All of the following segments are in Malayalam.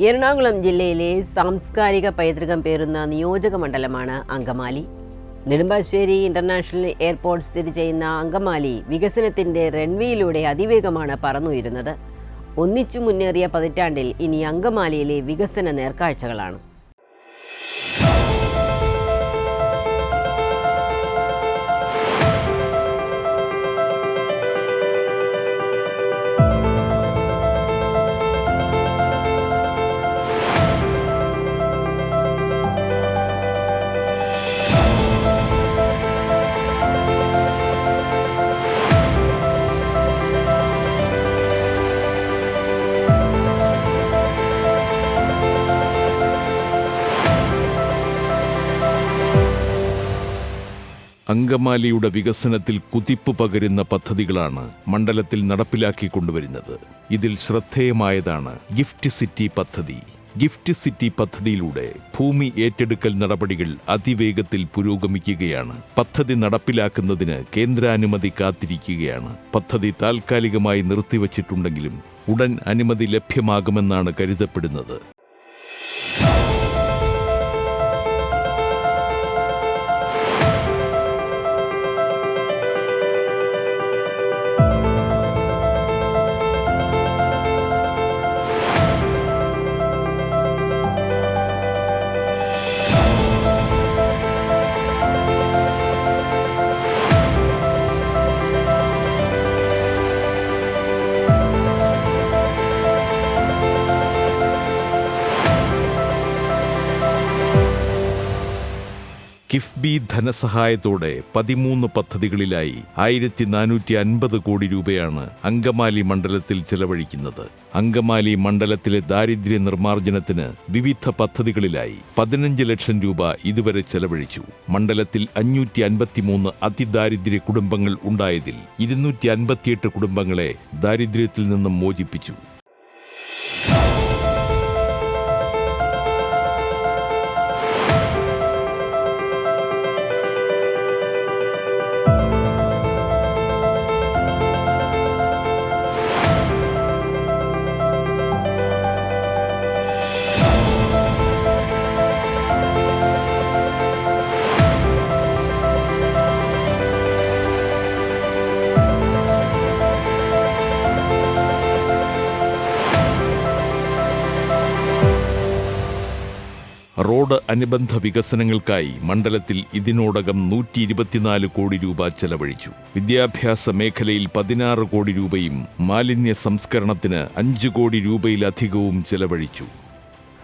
എറണാകുളം ജില്ലയിലെ സാംസ്കാരിക പൈതൃകം പേറുന്ന നിയോജക മണ്ഡലമാണ് അങ്കമാലി. നെടുമ്പാശ്ശേരി ഇന്റർനാഷണൽ എയർപോർട്ട് സ്ഥിതി ചെയ്യുന്ന അങ്കമാലി വികസനത്തിന്റെ റൺവേയിലൂടെ അതിവേഗമാണ് പറന്നുയരുന്നത്. ഒന്നിച്ചു മുന്നേറിയ പതിറ്റാണ്ടിൽ ഇനി അങ്കമാലിയിലെ വികസന നേർക്കാഴ്ചകളാണ്. അങ്കമാലിയുടെ വികസനത്തിൽ കുതിപ്പ് പകരുന്ന പദ്ധതികളാണ് മണ്ഡലത്തിൽ നടപ്പിലാക്കിക്കൊണ്ടുവരുന്നത്. ഇതിൽ ശ്രദ്ധേയമായതാണ് ഗിഫ്റ്റ് സിറ്റി പദ്ധതി. ഗിഫ്റ്റ് സിറ്റി പദ്ധതിയിലൂടെ ഭൂമി ഏറ്റെടുക്കൽ നടപടികൾ അതിവേഗത്തിൽ പുരോഗമിക്കുകയാണ്. പദ്ധതി നടപ്പിലാക്കുന്നതിന് കേന്ദ്രാനുമതി കാത്തിരിക്കുകയാണ്. പദ്ധതി താൽക്കാലികമായി നിർത്തിവച്ചിട്ടുണ്ടെങ്കിലും ഉടൻ അനുമതി ലഭ്യമാകുമെന്നാണ് കരുതപ്പെടുന്നത്. കിഫ്ബി ധനസഹായത്തോടെ 13 പദ്ധതികളിലായി 1450 കോടി രൂപയാണ് അങ്കമാലി മണ്ഡലത്തിൽ ചെലവഴിക്കുന്നത്. അങ്കമാലി മണ്ഡലത്തിലെ ദാരിദ്ര്യ നിർമ്മാർജ്ജനത്തിന് വിവിധ പദ്ധതികളിലായി 15 ലക്ഷം രൂപ ഇതുവരെ ചെലവഴിച്ചു. മണ്ഡലത്തിൽ 553 അതിദാരിദ്ര്യ കുടുംബങ്ങൾ ഉണ്ടായതിൽ 258 കുടുംബങ്ങളെ ദാരിദ്ര്യത്തിൽ നിന്നും മോചിപ്പിച്ചു. റോഡ് അനുബന്ധ വികസനങ്ങൾക്കായി മണ്ഡലത്തിൽ ഇതിനോടകം 124 കോടി രൂപ ചെലവഴിച്ചു. വിദ്യാഭ്യാസ മേഖലയിൽ 16 കോടി രൂപയും മാലിന്യ സംസ്കരണത്തിന് 5 കോടി രൂപയിലധികവും ചെലവഴിച്ചു.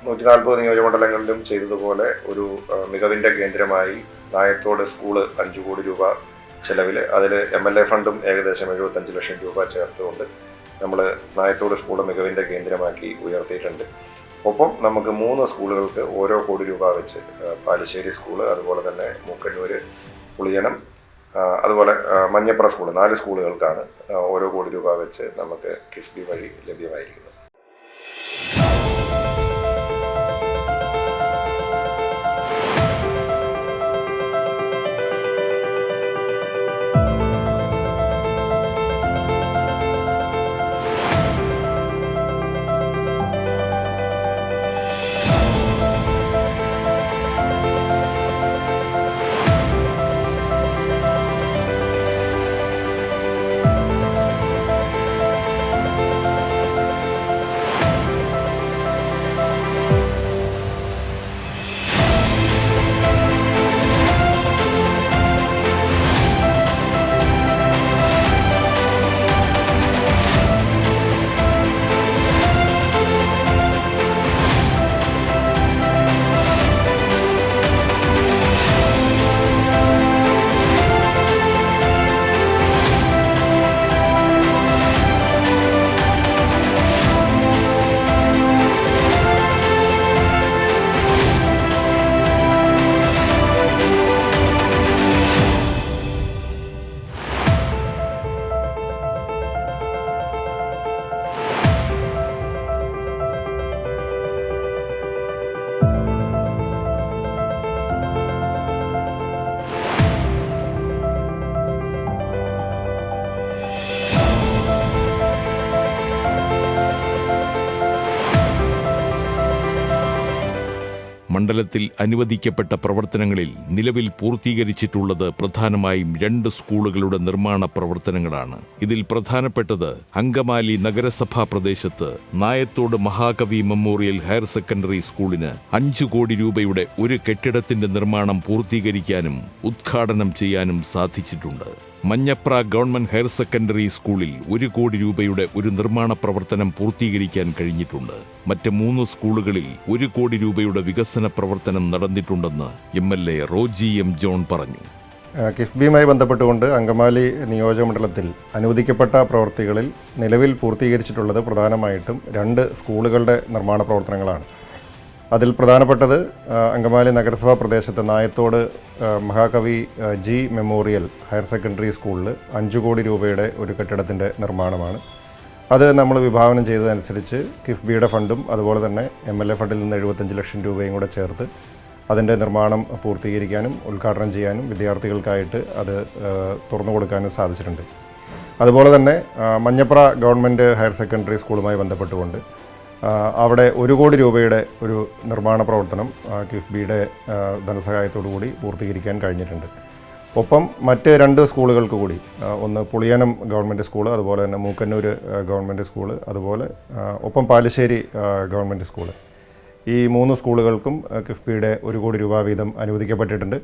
140 നിയോജകമണ്ഡലങ്ങളിലും ചെയ്തതുപോലെ ഒരു മികവിന്റെ കേന്ദ്രമായി നായത്തോട് സ്കൂള് 5 കോടി രൂപ ചെലവിൽ, അതിൽ MLA ഫണ്ടും ഏകദേശം 75 ലക്ഷം രൂപ ചേർത്തുകൊണ്ട് നമ്മൾ നായത്തോട് സ്കൂള് മികവിന്റെ കേന്ദ്രമാക്കി ഉയർത്തിയിട്ടുണ്ട്. ഒപ്പം നമുക്ക് 3 സ്കൂളുകൾക്ക് ഓരോ കോടി രൂപ വെച്ച്, പാലശ്ശേരി സ്കൂള്, അതുപോലെ തന്നെ മൂക്കന്നൂര്, പുളിയനം, അതുപോലെ മഞ്ഞപ്ര സ്കൂള്, 4 സ്കൂളുകൾക്കാണ് ഓരോ കോടി രൂപ വെച്ച് നമുക്ക് കിഫ്ബി വഴി ലഭ്യമായിരിക്കുന്നത്. മണ്ഡലത്തിൽ അനുവദിക്കപ്പെട്ട പ്രവർത്തനങ്ങളിൽ നിലവിൽ പൂർത്തീകരിച്ചിട്ടുള്ളത് പ്രധാനമായും 2 സ്കൂളുകളുടെ നിർമ്മാണ പ്രവർത്തനങ്ങളാണ്. ഇതിൽ പ്രധാനപ്പെട്ടത് അങ്കമാലി നഗരസഭാ പ്രദേശത്ത് നായത്തോട് മഹാകവി മെമ്മോറിയൽ ഹയർ സെക്കൻഡറി സ്കൂളിന് 5 കോടി രൂപയുടെ ഒരു കെട്ടിടത്തിന്റെ നിർമ്മാണം പൂർത്തീകരിക്കാനും ഉദ്ഘാടനം ചെയ്യാനും സാധിച്ചിട്ടുണ്ട്. മഞ്ഞപ്ര ഗവൺമെന്റ് ഹയർ സെക്കൻഡറി സ്കൂളിൽ 1 കോടി രൂപയുടെ ഒരു നിർമ്മാണ പ്രവർത്തനം പൂർത്തീകരിക്കാൻ കഴിഞ്ഞിട്ടുണ്ട്. മറ്റ് 3 സ്കൂളുകളിൽ 1 കോടി രൂപയുടെ വികസന പ്രവർത്തനം നടന്നിട്ടുണ്ടെന്ന് MLA റോജി എം ജോൺ പറഞ്ഞു. കിഫ്ബിയുമായി ബന്ധപ്പെട്ടുകൊണ്ട് അങ്കമാലി നിയോജകമണ്ഡലത്തിൽ അനുവദിക്കപ്പെട്ട പ്രവൃത്തികളിൽ നിലവിൽ പൂർത്തീകരിച്ചിട്ടുള്ളത് പ്രധാനമായിട്ടും 2 സ്കൂളുകളുടെ നിർമ്മാണ പ്രവർത്തനങ്ങളാണ്. അതിൽ പ്രധാനപ്പെട്ടത് അങ്കമാലി നഗരസഭാ പ്രദേശത്ത് നായത്തോട് മഹാകവി ജി മെമ്മോറിയൽ ഹയർ സെക്കൻഡറി സ്കൂളിൽ 5 കോടി രൂപയുടെ ഒരു കെട്ടിടത്തിൻ്റെ നിർമ്മാണമാണ്. അത് നമ്മൾ വിഭാവനം ചെയ്തതനുസരിച്ച് കിഫ്ബിയുടെ ഫണ്ടും അതുപോലെ തന്നെ MLA ഫണ്ടിൽ നിന്ന് 75 ലക്ഷം രൂപയും കൂടെ ചേർത്ത് അതിൻ്റെ നിർമ്മാണം പൂർത്തീകരിക്കാനും ഉദ്ഘാടനം ചെയ്യാനും വിദ്യാർത്ഥികൾക്കായിട്ട് അത് തുറന്നു കൊടുക്കാനും സാധിച്ചിട്ടുണ്ട്. അതുപോലെ തന്നെ മഞ്ഞപ്ര ഗവൺമെൻറ് ഹയർ സെക്കൻഡറി സ്കൂളുമായി ബന്ധപ്പെട്ടുകൊണ്ട് അവിടെ 1 കോടി രൂപയുടെ ഒരു നിർമ്മാണ പ്രവർത്തനം കിഫ്ബിയുടെ ധനസഹായത്തോടു കൂടി പൂർത്തീകരിക്കാൻ കഴിഞ്ഞിട്ടുണ്ട്. ഒപ്പം മറ്റ് 2 സ്കൂളുകൾക്ക് കൂടി, ഒന്ന് പുളിയനം ഗവൺമെൻറ് സ്കൂൾ, അതുപോലെ തന്നെ മൂക്കന്നൂർ ഗവൺമെൻറ് സ്കൂൾ, അതുപോലെ ഒപ്പം പാലശ്ശേരി ഗവൺമെൻറ് സ്കൂൾ, ഈ 3 സ്കൂളുകൾക്കും കിഫ്ബിയുടെ 1 കോടി രൂപ വീതം അനുവദിക്കപ്പെട്ടിട്ടുണ്ട്.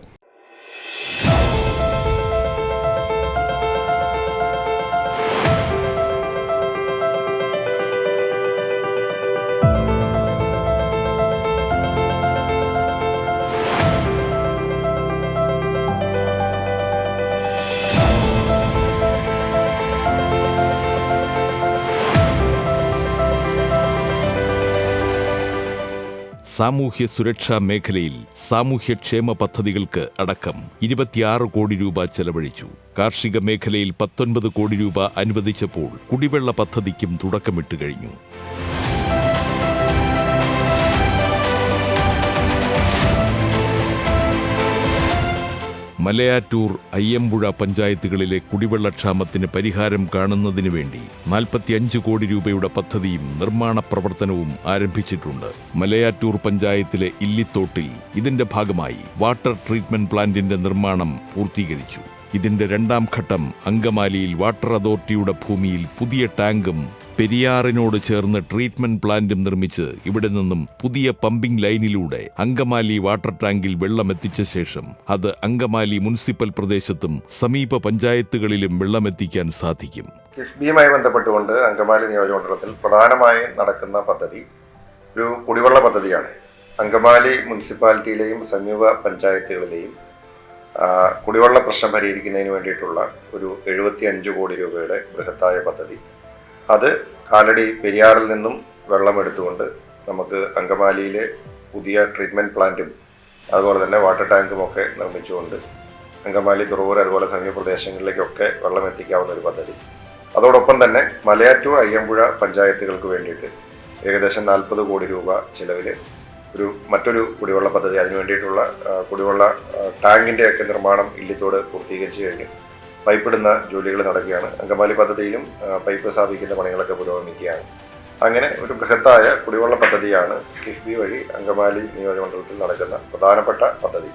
സാമൂഹ്യ സുരക്ഷാ മേഖലയിൽ സാമൂഹ്യക്ഷേമ പദ്ധതികൾക്ക് അടക്കം 26 കോടി രൂപ ചെലവഴിച്ചു. കാർഷിക മേഖലയിൽ 19 കോടി രൂപ അനുവദിച്ചപ്പോൾ കുടിവെള്ള പദ്ധതിക്കും തുടക്കമിട്ട് കഴിഞ്ഞു. മലയാറ്റൂർ, അയ്യമ്പുഴ പഞ്ചായത്തുകളിലെ കുടിവെള്ളക്ഷാമത്തിന് പരിഹാരം കാണുന്നതിനു വേണ്ടി 45 കോടി രൂപയുടെ പദ്ധതിയും നിർമ്മാണ പ്രവർത്തനവും ആരംഭിച്ചിട്ടുണ്ട്. മലയാറ്റൂർ പഞ്ചായത്തിലെ ഇല്ലിത്തോട്ടിൽ ഇതിന്റെ ഭാഗമായി വാട്ടർ ട്രീറ്റ്മെന്റ് പ്ലാന്റിന്റെ നിർമ്മാണം പൂർത്തീകരിച്ചു. ഇതിന്റെ 2ാം ഘട്ടം അങ്കമാലിയിൽ വാട്ടർ അതോറിറ്റിയുടെ ഭൂമിയിൽ പുതിയ ടാങ്കും പെരിയാറിനോട് ചേർന്ന് ട്രീറ്റ്മെന്റ് പ്ലാന്റും നിർമ്മിച്ച് ഇവിടെ നിന്നും പുതിയ പമ്പിംഗ് ലൈനിലൂടെ അങ്കമാലി വാട്ടർ ടാങ്കിൽ വെള്ളമെത്തിച്ച ശേഷം അത് അങ്കമാലി മുനിസിപ്പൽ പ്രദേശത്തും സമീപ പഞ്ചായത്തുകളിലും വെള്ളമെത്തിക്കാൻ സാധിക്കും. കിഫ്ബിയുമായി ബന്ധപ്പെട്ടുകൊണ്ട് അങ്കമാലി നിയോജകമണ്ഡലത്തിൽ പ്രധാനമായി നടക്കുന്ന പദ്ധതി ഒരു കുടിവെള്ള പദ്ധതിയാണ്. അങ്കമാലി മുനിസിപ്പാലിറ്റിയിലെയും സമീപ പഞ്ചായത്തുകളിലെയും കുടിവെള്ള പ്രശ്നം പരിഹരിക്കുന്നതിന് വേണ്ടിയിട്ടുള്ള ഒരു 75 കോടി രൂപയുടെ ബൃഹത്തായ പദ്ധതി. അത് കാലടി പെരിയാറിൽ നിന്നും വെള്ളമെടുത്തുകൊണ്ട് നമുക്ക് അങ്കമാലിയിലെ പുതിയ ട്രീറ്റ്മെന്റ് പ്ലാന്റും അതുപോലെ തന്നെ വാട്ടർ ടാങ്കും ഒക്കെ നിർമ്മിച്ചുകൊണ്ട് അങ്കമാലി, തുറവൂർ അതുപോലെ സമീപ പ്രദേശങ്ങളിലേക്കൊക്കെ വെള്ളം എത്തിക്കാവുന്ന ഒരു പദ്ധതി. അതോടൊപ്പം തന്നെ മലയാറ്റൂർ, അയ്യമ്പുഴ പഞ്ചായത്തുകൾക്ക് വേണ്ടിയിട്ട് ഏകദേശം 40 കോടി രൂപ ചിലവിൽ മറ്റൊരു കുടിവെള്ള പദ്ധതി, അതിനു വേണ്ടിയിട്ടുള്ള കുടിവെള്ള ടാങ്കിൻ്റെയൊക്കെ നിർമ്മാണം ഇല്ലിത്തോട് പൂർത്തീകരിച്ചു കഴിഞ്ഞു. പൈപ്പിടുന്ന ജോലികൾ നടക്കുകയാണ്. അങ്കമാലി പദ്ധതിയിലും പൈപ്പ് സ്ഥാപിക്കുന്ന പണികളൊക്കെ പുരോഗമിക്കുകയാണ്. അങ്ങനെ ഒരു ബൃഹത്തായ കുടിവെള്ള പദ്ധതിയാണ് കിഫ്ബി വഴി അങ്കമാലി നിയോജകമണ്ഡലത്തിൽ നടക്കുന്ന പ്രധാനപ്പെട്ട പദ്ധതി.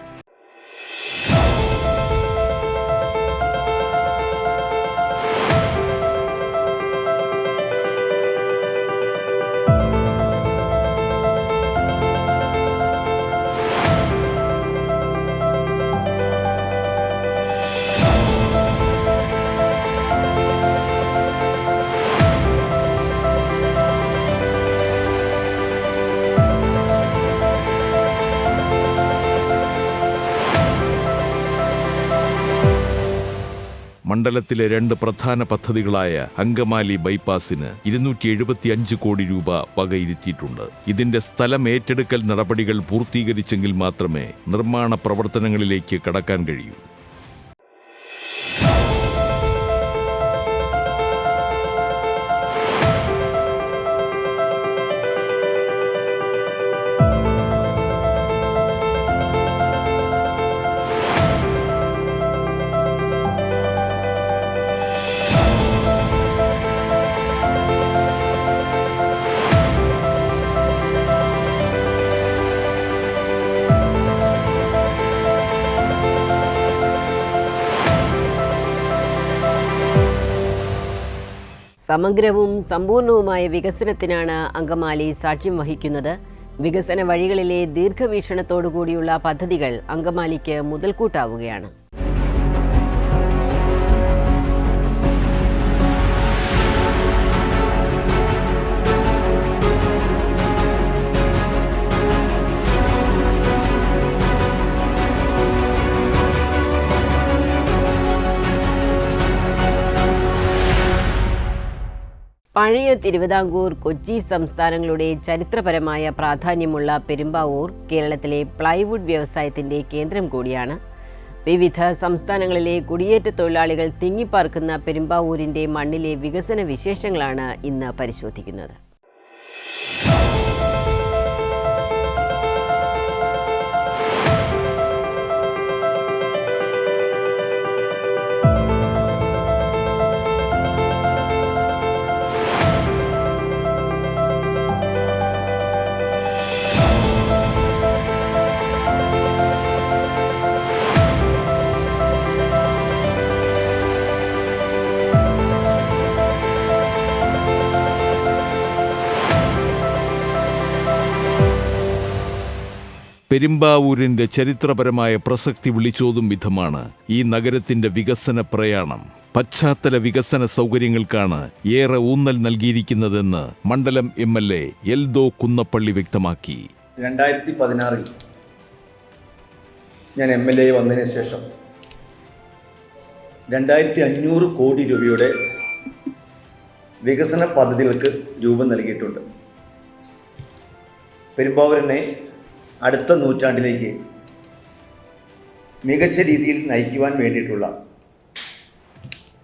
മണ്ഡലത്തിലെ 2 പ്രധാന പദ്ധതികളായ അങ്കമാലി ബൈപ്പാസിന് 275 കോടി രൂപ വകയിരുത്തിയിട്ടുണ്ട്. ഇതിന്റെ സ്ഥലം ഏറ്റെടുക്കൽ നടപടികൾ പൂർത്തീകരിച്ചെങ്കിൽ മാത്രമേ നിർമ്മാണ പ്രവർത്തനങ്ങളിലേക്ക് കടക്കാൻ കഴിയൂ. സമഗ്രവും സമ്പൂർണവുമായ വികസനത്തിനാണ് അങ്കമാലി സാക്ഷ്യം വഹിക്കുന്നത്. വികസന വഴികളിലെ ദീർഘവീക്ഷണത്തോടുകൂടിയുള്ള പദ്ധതികൾ അങ്കമാലിക്ക് മുതൽക്കൂട്ടാവുകയാണ്. പഴയ തിരുവിതാംകൂർ, കൊച്ചി സംസ്ഥാനങ്ങളുടെ ചരിത്രപരമായ പ്രാധാന്യമുള്ള പെരുമ്പാവൂർ കേരളത്തിലെ പ്ലൈവുഡ് വ്യവസായത്തിൻ്റെ കേന്ദ്രം കൂടിയാണ്. വിവിധ സംസ്ഥാനങ്ങളിലെ കുടിയേറ്റ തൊഴിലാളികൾ തിങ്ങിപ്പാർക്കുന്ന പെരുമ്പാവൂരിൻ്റെ മണ്ണിലെ വികസന വിശേഷങ്ങളാണ് ഇന്ന് പരിശോധിക്കുന്നത്. പെരുമ്പാവൂരിന്റെ ചരിത്രപരമായ പ്രസക്തി വിളിച്ചോതും വിധമാണ് ഈ നഗരത്തിന്റെ വികസന പ്രയാണം. പശ്ചാത്തല വികസന സൗകര്യങ്ങൾക്കാണ് ഏറെ ഊന്നൽ നൽകിയിരിക്കുന്നതെന്ന് മണ്ഡലം MLA എൽദോ കുന്നപ്പള്ളി വ്യക്തമാക്കി. 2016 ഞാൻ MLA വന്നതിന് ശേഷം 2500 കോടി രൂപയുടെ വികസന പദ്ധതികൾക്ക് രൂപം നൽകിയിട്ടുണ്ട്. പെരുമ്പാവൂരിനെ അടുത്ത നൂറ്റാണ്ടിലേക്ക് മികച്ച രീതിയിൽ നയിക്കുവാൻ വേണ്ടിയിട്ടുള്ള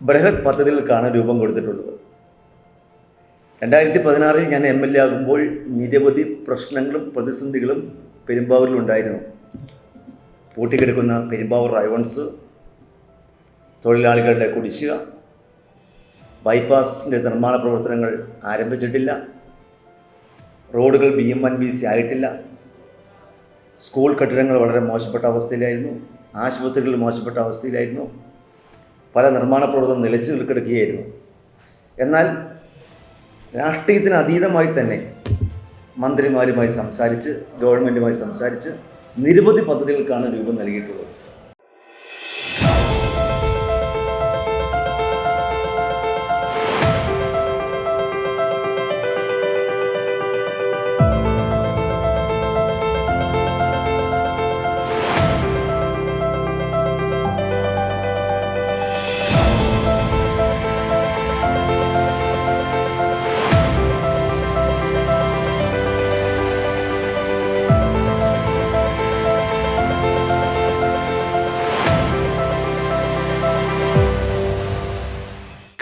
ബൃഹത് പദ്ധതികൾക്കാണ് രൂപം കൊടുത്തിട്ടുള്ളത്. 2016 ഞാൻ MLA ആകുമ്പോൾ നിരവധി പ്രശ്നങ്ങളും പ്രതിസന്ധികളും പെരുമ്പാവൂരിലുണ്ടായിരുന്നു. പൂട്ടിക്കിടക്കുന്ന പെരുമ്പാവൂർ റൈവൺസ്, തൊഴിലാളികളുടെ കുടിശ്ശിക, ബൈപ്പാസിൻ്റെ നിർമ്മാണ പ്രവർത്തനങ്ങൾ ആരംഭിച്ചിട്ടില്ല, റോഡുകൾ BM1BC ആയിട്ടില്ല, സ്കൂൾ കെട്ടിടങ്ങൾ വളരെ മോശപ്പെട്ട അവസ്ഥയിലായിരുന്നു, ആശുപത്രികൾ മോശപ്പെട്ട അവസ്ഥയിലായിരുന്നു, പല നിർമ്മാണ പ്രവർത്തനം നിലച്ചു കിടക്കുകയായിരുന്നു. എന്നാൽ രാഷ്ട്രീയത്തിന് അതീതമായി തന്നെ മന്ത്രിമാരുമായി സംസാരിച്ച്, ഗവൺമെൻറ്റുമായി സംസാരിച്ച് നിരവധി പദ്ധതികൾക്കാണ് രൂപം നൽകിയിട്ടുള്ളത്.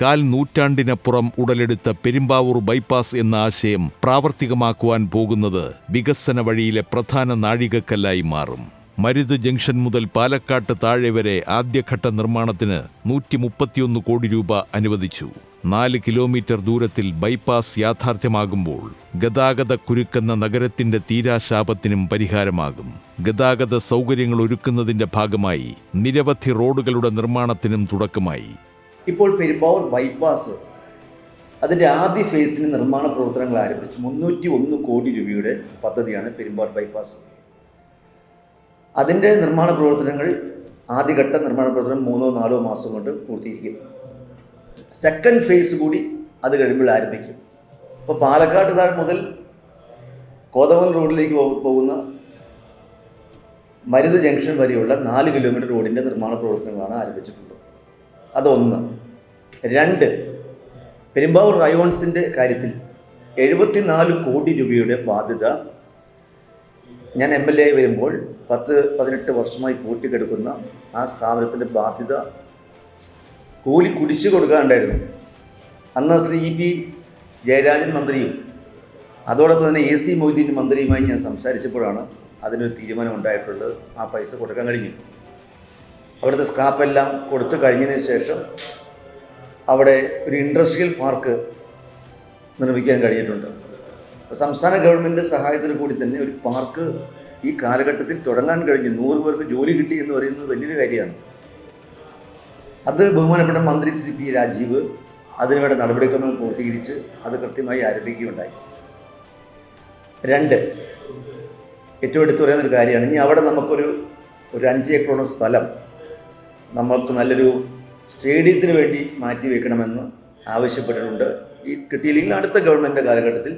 കാൽ നൂറ്റാണ്ടിനപ്പുറം ഉടലെടുത്ത പെരുമ്പാവൂർ ബൈപ്പാസ് എന്ന ആശയം പ്രാവർത്തികമാക്കുവാൻ പോകുന്നത് വികസന വഴിയിലെ പ്രധാന നാഴികക്കല്ലായി മാറും. മരുത് ജംഗ്ഷൻ മുതൽ പാലക്കാട്ട് താഴെ വരെ ആദ്യഘട്ട നിർമ്മാണത്തിന് 131 കോടി രൂപ അനുവദിച്ചു. 4 കിലോമീറ്റർ ദൂരത്തിൽ ബൈപ്പാസ് യാഥാർത്ഥ്യമാകുമ്പോൾ ഗതാഗത കുരുക്കെന്ന നഗരത്തിന്റെ തീരാശാപത്തിനും പരിഹാരമാകും. ഗതാഗത സൗകര്യങ്ങൾ ഒരുക്കുന്നതിന്റെ ഭാഗമായി നിരവധി റോഡുകളുടെ നിർമ്മാണത്തിനും തുടക്കമായി. ഇപ്പോൾ പെരുമ്പാവൂർ ബൈപ്പാസ് അതിൻ്റെ ആദ്യ ഫേസിന് നിർമ്മാണ പ്രവർത്തനങ്ങൾ ആരംഭിച്ചു. 301 കോടി രൂപയുടെ പദ്ധതിയാണ് പെരുമ്പാവൂർ ബൈപ്പാസ്. അതിൻ്റെ നിർമ്മാണ പ്രവർത്തനങ്ങൾ, ആദ്യഘട്ട നിർമ്മാണ പ്രവർത്തനം 3-4 മാസം കൊണ്ട് പൂർത്തീകരിക്കും. സെക്കൻഡ് ഫേസ് കൂടി അത് കഴിയുമ്പോൾ ആരംഭിക്കും. അപ്പോൾ പാലക്കാട് താഴെ മുതൽ കോതമംഗലം റോഡിലേക്ക് പോകുന്ന മരുത് ജംഗ്ഷൻ വരെയുള്ള 4 കിലോമീറ്റർ റോഡിൻ്റെ നിർമ്മാണ പ്രവർത്തനങ്ങളാണ് ആരംഭിച്ചിട്ടുള്ളത്. അതൊന്ന്. 2, പെരുമ്പാവൂർ റയോൺസിൻ്റെ കാര്യത്തിൽ 74 കോടി രൂപയുടെ ബാധ്യത ഞാൻ MLA വരുമ്പോൾ 10-18 വർഷമായി പൂട്ടിക്കെടുക്കുന്ന ആ സ്ഥാപനത്തിൻ്റെ ബാധ്യത കൂലി കുടിശ്ശി കൊടുക്കാനുണ്ടായിരുന്നു. അന്ന് ശ്രീ EP ജയരാജൻ മന്ത്രിയും അതോടൊപ്പം തന്നെ AC മൊയ്തീൻ മന്ത്രിയുമായി ഞാൻ സംസാരിച്ചപ്പോഴാണ് അതിനൊരു തീരുമാനം ഉണ്ടായിട്ടുള്ളത്. ആ പൈസ കൊടുക്കാൻ കഴിഞ്ഞു. അവിടുത്തെ സ്ക്രാപ്പെല്ലാം കൊടുത്തു കഴിഞ്ഞതിന് ശേഷം അവിടെ ഒരു ഇൻഡസ്ട്രിയൽ പാർക്ക് നിർമ്മിക്കാൻ കഴിഞ്ഞിട്ടുണ്ട്. സംസ്ഥാന ഗവൺമെൻറ് സഹായത്തോടു കൂടി തന്നെ ഒരു പാർക്ക് ഈ കാലഘട്ടത്തിൽ തുടങ്ങാൻ കഴിഞ്ഞു. 100 പേർക്ക് ജോലി കിട്ടി എന്ന് പറയുന്നത് വലിയൊരു കാര്യമാണ്. അത് ബഹുമാനപ്പെട്ട മന്ത്രി ശ്രീ P രാജീവ് അതിനുവേണ്ട നടപടിക്രമങ്ങൾ പൂർത്തീകരിച്ച് അത് കൃത്യമായി ആരംഭിക്കുകയുണ്ടായി. 2, ഏറ്റവും എടുത്തു പറയുന്നൊരു കാര്യമാണ്, ഇനി അവിടെ നമുക്കൊരു 5 ഏക്കറോളം സ്ഥലം നമ്മൾക്ക് നല്ലൊരു സ്റ്റേഡിയത്തിന് വേണ്ടി മാറ്റി വയ്ക്കണമെന്ന് ആവശ്യപ്പെട്ടിട്ടുണ്ട്. ഈ കിട്ടിയില്ലെങ്കിൽ അടുത്ത ഗവൺമെൻറ് കാലഘട്ടത്തിൽ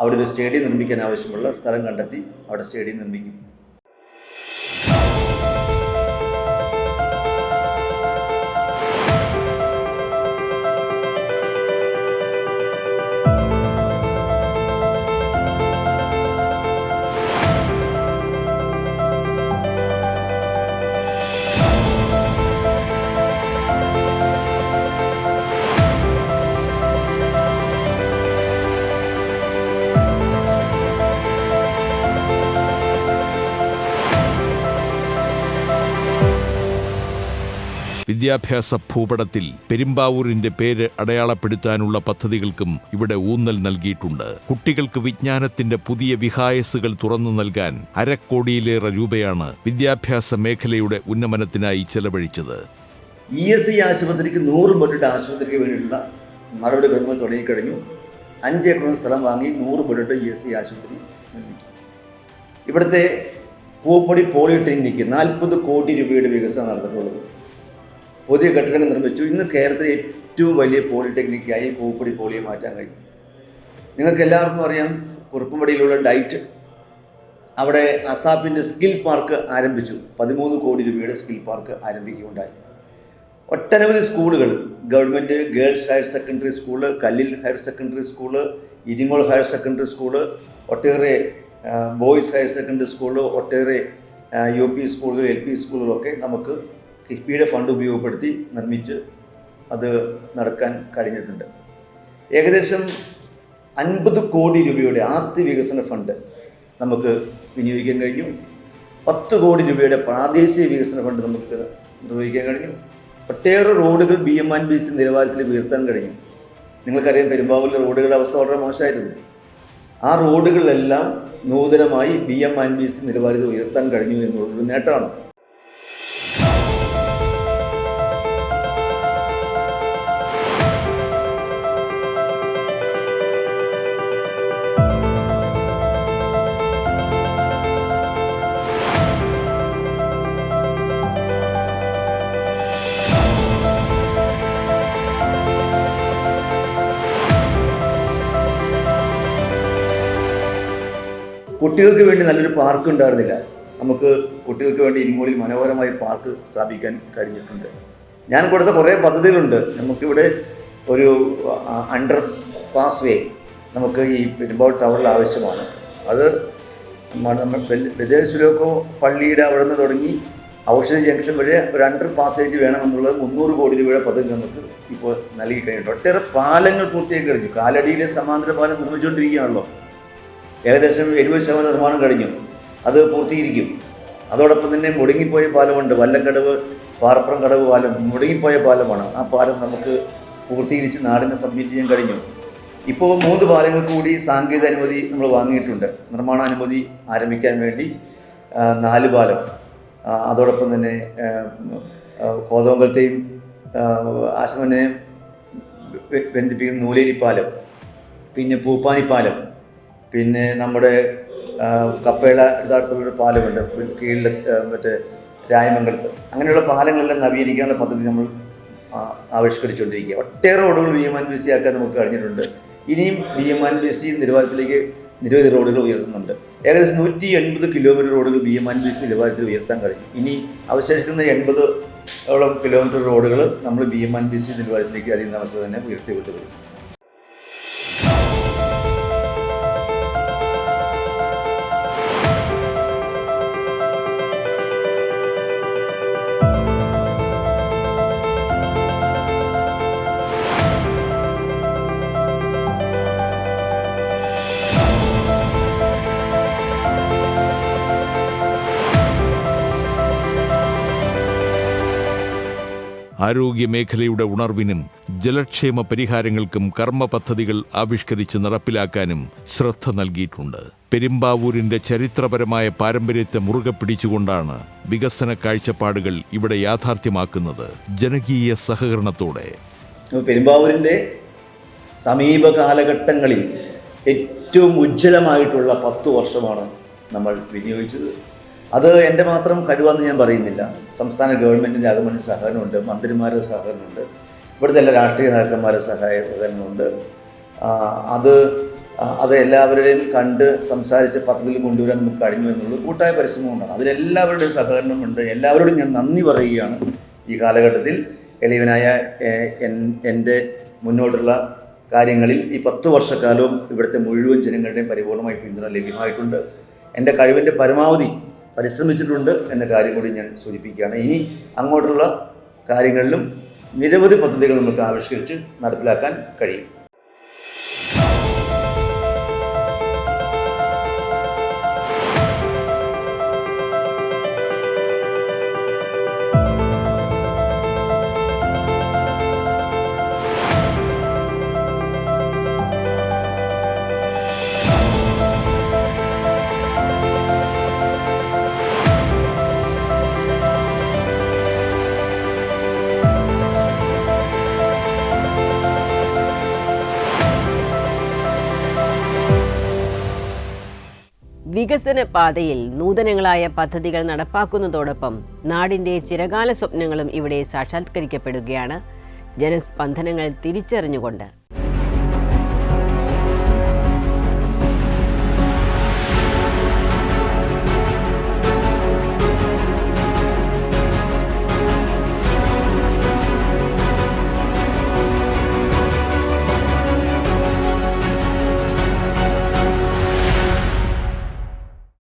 അവിടെ ഒരു സ്റ്റേഡിയം നിർമ്മിക്കാൻ ആവശ്യമുള്ള സ്ഥലം കണ്ടെത്തി അവിടെ സ്റ്റേഡിയം നിർമ്മിക്കും. വിദ്യാഭ്യാസ ഭൂപടത്തിൽ പെരുമ്പാവൂരിന്റെ പേര് അടയാളപ്പെടുത്താനുള്ള പദ്ധതികൾക്കും ഇവിടെ ഊന്നൽ നൽകിയിട്ടുണ്ട്. കുട്ടികൾക്ക് വിജ്ഞാനത്തിന്റെ പുതിയ വിഹായസുകൾ തുറന്നു നൽകാൻ 1/2 കോടിയിലേറെ രൂപയാണ് വിദ്യാഭ്യാസ മേഖലയുടെ ഉന്നമനത്തിനായി ചെലവഴിച്ചത്. ESI ആശുപത്രിക്ക് 100 ബെഡിന്റെ ആശുപത്രിക്ക് വേണ്ടിയുള്ള നടപടിക്രമങ്ങൾ തുടങ്ങിക്കഴിഞ്ഞു. 5 ഏക്കർ സ്ഥലം വാങ്ങി 100 ബെഡിന്റെ ESI ആശുപത്രി നിർമ്മിക്കും. ഇവിടുത്തെ പൂപ്പൊടി പോളിടെക്നിക്ക് 40 കോടി രൂപയുടെ വികസനം നടന്നിട്ടുള്ളത്. പുതിയ കെട്ടിടങ്ങൾ നിർമ്മിച്ചു. ഇന്ന് കേരളത്തിലെ ഏറ്റവും വലിയ പോളിടെക്നിക്കായി പൂപ്പൊടി പോളിയെ മാറ്റാൻ കഴിയും. നിങ്ങൾക്ക് എല്ലാവർക്കും അറിയാം, കുറുപ്പുംപടിയിലുള്ള ഡൈറ്റ്, അവിടെ അസാപ്പിൻ്റെ സ്കിൽ പാർക്ക് ആരംഭിച്ചു. 13 കോടി രൂപയുടെ സ്കിൽ പാർക്ക് ആരംഭിക്കുകയുണ്ടായി. ഒട്ടനവധി സ്കൂളുകൾ, government girls higher secondary school, കല്ലിൽ higher secondary school, Iringol higher secondary school, ഒട്ടേറെ ബോയ്സ് ഹയർ സെക്കൻഡറി സ്കൂള്, ഒട്ടേറെ UP സ്കൂളുകൾ, LP സ്കൂളുകളൊക്കെ നമുക്ക് കിഫ്ബിയുടെ ഫണ്ട് ഉപയോഗപ്പെടുത്തി നിർമ്മിച്ച് അത് നടക്കാൻ കഴിഞ്ഞിട്ടുണ്ട്. ഏകദേശം 50 കോടി രൂപയുടെ ആസ്തി വികസന ഫണ്ട് നമുക്ക് വിനിയോഗിക്കാൻ കഴിഞ്ഞു. 10 കോടി രൂപയുടെ പ്രാദേശിക വികസന ഫണ്ട് നമുക്ക് നിർവഹിക്കാൻ കഴിഞ്ഞു. ഒട്ടേറെ റോഡുകൾ BMNBC നിലവാരത്തിൽ ഉയർത്താൻ കഴിഞ്ഞു. നിങ്ങൾക്കറിയാം, പെരുമ്പാവൂരിലെ റോഡുകളുടെ അവസ്ഥ വളരെ മോശമായിരുന്നു. ആ റോഡുകളിലെല്ലാം നൂതനമായി BMNBC നിലവാരത്തിൽ ഉയർത്താൻ കഴിഞ്ഞു എന്നുള്ളൊരു നേട്ടമാണ്. കുട്ടികൾക്ക് വേണ്ടി നല്ലൊരു പാർക്ക് ഉണ്ടായിരുന്നില്ല. നമുക്ക് കുട്ടികൾക്ക് വേണ്ടി ഇരിങ്ങോളിൽ മനോഹരമായി പാർക്ക് സ്ഥാപിക്കാൻ കഴിഞ്ഞിട്ടുണ്ട്. ഞാൻ കൊടുത്ത കുറേ പദ്ധതികളുണ്ട്. നമുക്കിവിടെ ഒരു അണ്ടർ പാസ് വേ നമുക്ക് ഈ പെരുമ്പാവൂർ ടൗണിൽ ആവശ്യമാണ്. അത് വിദേശിലൊക്കെ പള്ളിയുടെ അവിടെ നിന്ന് തുടങ്ങി ഔഷധ ജംഗ്ഷൻ വരെ ഒരു അണ്ടർ പാസേജ് വേണമെന്നുള്ളത് 300 കോടി രൂപയുടെ പദ്ധതി നമുക്ക് ഇപ്പോൾ നൽകി കഴിഞ്ഞിട്ടുണ്ട്. ഒട്ടേറെ പാലങ്ങൾ പൂർത്തിയാക്കി കഴിഞ്ഞു. കാലടിയിലെ സമാന്തര പാലം നിർമ്മിച്ചുകൊണ്ടിരിക്കുകയാണല്ലോ. ഏകദേശം 70% നിർമ്മാണം കഴിഞ്ഞു. അത് പൂർത്തീകരിക്കും. അതോടൊപ്പം തന്നെ മുടങ്ങിപ്പോയ പാലമുണ്ട്, വല്ലംകടവ് പാറപ്പുറം കടവ് പാലം മുടങ്ങിപ്പോയ പാലമാണ്. ആ പാലം നമുക്ക് പൂർത്തീകരിച്ച് നാടിനെ സബ്മിറ്റ് ചെയ്യാൻ കഴിഞ്ഞു. ഇപ്പോൾ 3 പാലങ്ങൾക്ക് കൂടി സാങ്കേതിക അനുമതി നമ്മൾ വാങ്ങിയിട്ടുണ്ട്. നിർമ്മാണ അനുമതി ആരംഭിക്കാൻ വേണ്ടി 4 പാലം, അതോടൊപ്പം തന്നെ കോതമംഗലത്തെയും ആശുപത്രിയെയും ബന്ധിപ്പിക്കുന്ന നൂലേരി പാലം, പിന്നെ പൂപ്പാനിപ്പാലം, പിന്നെ നമ്മുടെ കപ്പേള അടുത്തുള്ളൊരു പാലമുണ്ട് കീഴിൽ, മറ്റേ രായമംഗലത്ത്. അങ്ങനെയുള്ള പാലങ്ങളെല്ലാം നവീകരിക്കാനുള്ള പദ്ധതി നമ്മൾ ആവിഷ്കരിച്ചുകൊണ്ടിരിക്കുക. ഒട്ടേറെ റോഡുകൾ BMNBC ആക്കാൻ നമുക്ക് കഴിഞ്ഞിട്ടുണ്ട്. ഇനിയും BMNBC നിലവാരത്തിലേക്ക് നിരവധി റോഡുകൾ ഉയർത്തുന്നുണ്ട്. ഏകദേശം 180 കിലോമീറ്റർ റോഡുകൾ BMNBC നിലവാരത്തിൽ ഉയർത്താൻ കഴിഞ്ഞു. ഇനി അവശേഷിക്കുന്ന 80ഓളം കിലോമീറ്റർ റോഡുകൾ നമ്മൾ BMNBC നിലവാരത്തിലേക്ക് അധികം താമസം തന്നെ ഉയർത്തിക്കൊണ്ടുവരും. ആരോഗ്യമേഖലയുടെ ഉണർവിനും ജലക്ഷേമ പരിഹാരങ്ങൾക്കും കർമ്മ പദ്ധതികൾ ആവിഷ്കരിച്ച് നടപ്പിലാക്കാനും ശ്രദ്ധ നൽകിയിട്ടുണ്ട്. പെരുമ്പാവൂരിന്റെ ചരിത്രപരമായ പാരമ്പര്യത്തെ മുറുകെ പിടിച്ചുകൊണ്ടാണ് വികസന കാഴ്ചപ്പാടുകൾ ഇവിടെ യാഥാർത്ഥ്യമാക്കുന്നത്, ജനകീയ സഹകരണത്തോടെ. പെരുമ്പാവൂരിൻ്റെ സമീപ കാലഘട്ടങ്ങളിൽ ഏറ്റവും ഉജ്ജ്വലമായിട്ടുള്ള 10 വർഷമാണ് നമ്മൾ വിനിയോഗിച്ചത്. അത് എൻ്റെ മാത്രം കഴിവാന്ന് ഞാൻ പറയുന്നില്ല. സംസ്ഥാന ഗവൺമെൻറ്റിൻ്റെ അകമണി സഹകരണമുണ്ട്, മന്ത്രിമാരുടെ സഹകരണമുണ്ട്, ഇവിടുത്തെ എല്ലാ രാഷ്ട്രീയ നേതാക്കന്മാരുടെ സഹകരണമുണ്ട്. അത് എല്ലാവരുടെയും കണ്ട് സംസാരിച്ച് പദ്ധതിയിൽ കൊണ്ടുവരാൻ നമുക്ക് കഴിഞ്ഞു എന്നുള്ളത് കൂട്ടായ പരിശ്രമം കൊണ്ടാണ്. അതിലെല്ലാവരുടെയും സഹകരണമുണ്ട്. എല്ലാവരോടും ഞാൻ നന്ദി പറയുകയാണ്. ഈ കാലഘട്ടത്തിൽ എളിയവനായ എൻ്റെ മുന്നോട്ടുള്ള കാര്യങ്ങളിൽ ഈ 10 വർഷക്കാലവും ഇവിടുത്തെ മുഴുവൻ ജനങ്ങളുടെയും പരിപൂർണമായി പിന്തുണ ലഭ്യമായിട്ടുണ്ട്. എൻ്റെ കഴിവിൻ്റെ പരമാവധി പരിശ്രമിച്ചിട്ടുണ്ട് എന്ന കാര്യം കൂടി ഞാൻ സൂചിപ്പിക്കുകയാണ്. ഇനി അങ്ങോട്ടുള്ള കാര്യങ്ങളിലും നിരവധി പദ്ധതികൾ നമുക്ക് ആവിഷ്കരിച്ച് നടപ്പിലാക്കാൻ കഴിയും. വികസന പാതയിൽ നൂതനങ്ങളായ പദ്ധതികൾ നടപ്പാക്കുന്നതോടൊപ്പം നാടിൻ്റെ ചിരകാല സ്വപ്നങ്ങളും ഇവിടെ സാക്ഷാത്കരിക്കപ്പെടുകയാണ്. ജനസ്പന്ദനങ്ങൾ തിരിച്ചറിഞ്ഞുകൊണ്ട്